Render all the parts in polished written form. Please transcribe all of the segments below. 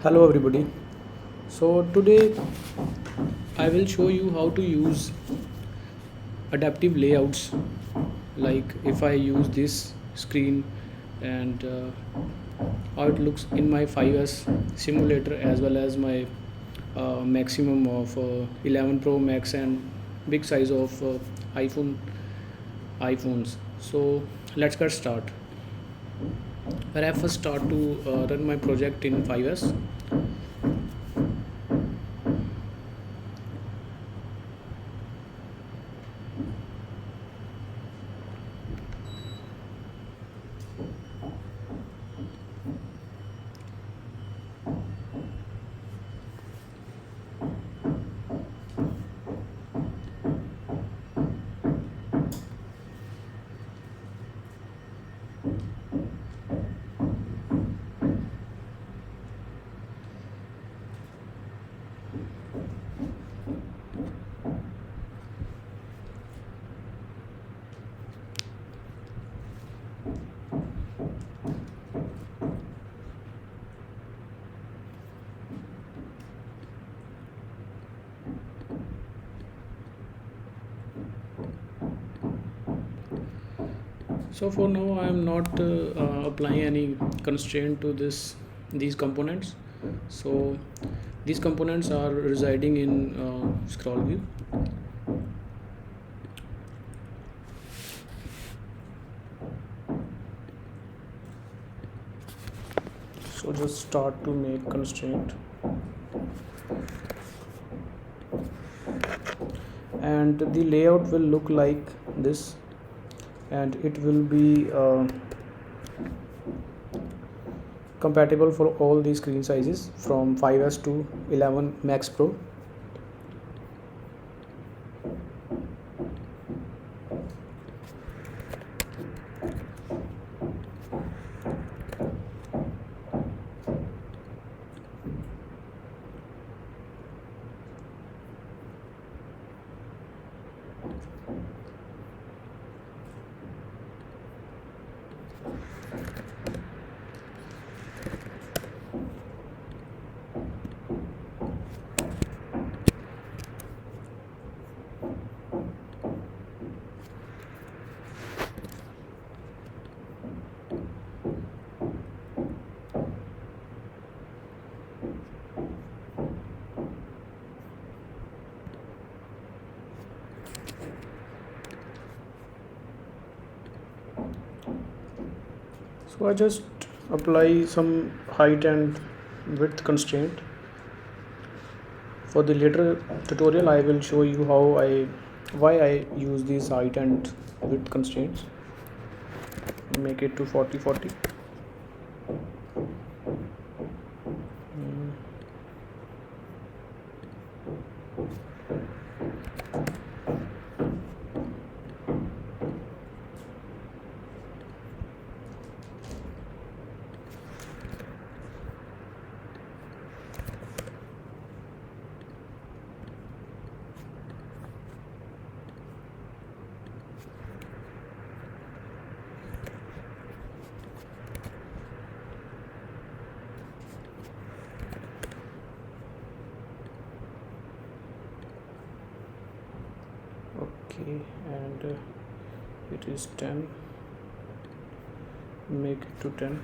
Hello everybody. So today I will show you how to use adaptive layouts, like if I use this screen and how it looks in my 5s simulator, as well as my maximum of 11 Pro Max and big size of iPhones. So let's get start. When I first start to run my project in 5s, so for now I am not applying any constraint to these components. So these components are residing in scroll view. So just start to make constraint, and the layout will look like this, and it will be compatible for all the screen sizes from 5s to 11 Max Pro. So I just apply some height and width constraint. For the later tutorial I will show you why I use these height and width constraints. Make it to 40/40. Okay, and it is 10. Make it to 10.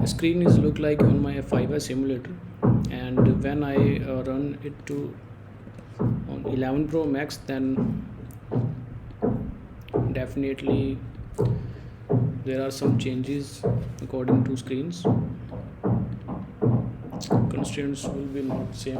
screen is look like on my 5S simulator, and when I run it to on 11 Pro Max, then definitely there are some changes according to screens. Constraints will be not same.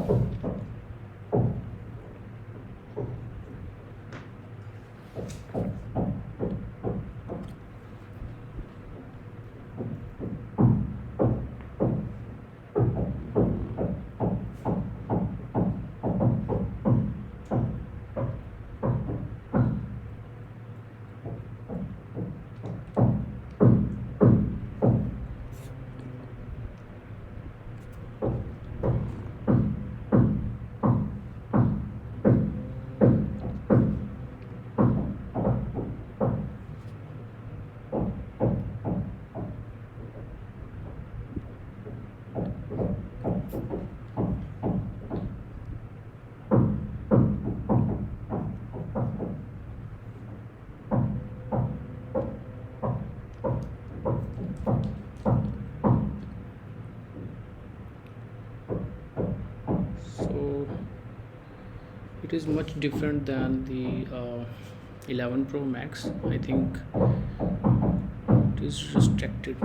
So it is much different than the 11 Pro Max. I think it is restricted.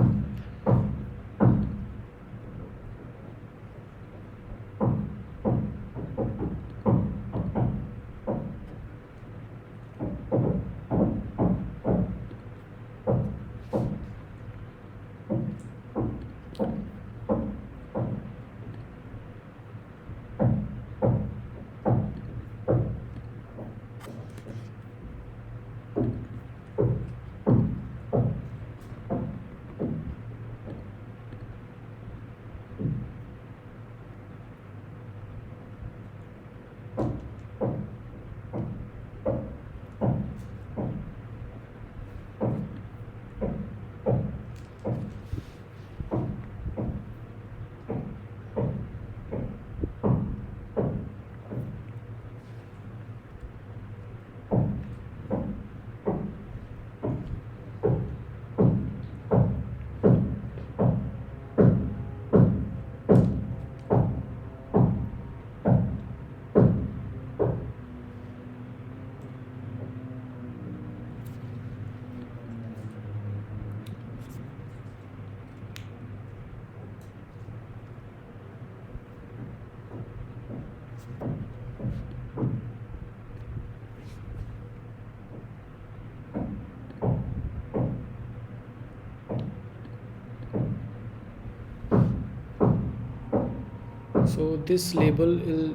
So this label is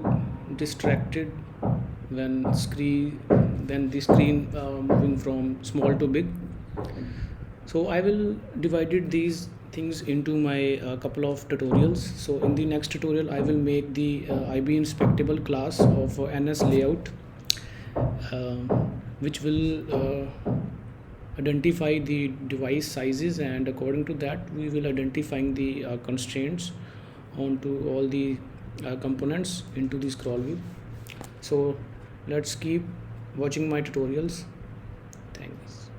distracted when the screen moving from small to big. So I will divided these things into my couple of tutorials. So in the next tutorial I will make the IB inspectable class of NS layout, uh, which will identify the device sizes, and according to that we will identifying the constraints onto all the components into the scroll view. So let's keep watching my tutorials. Thanks.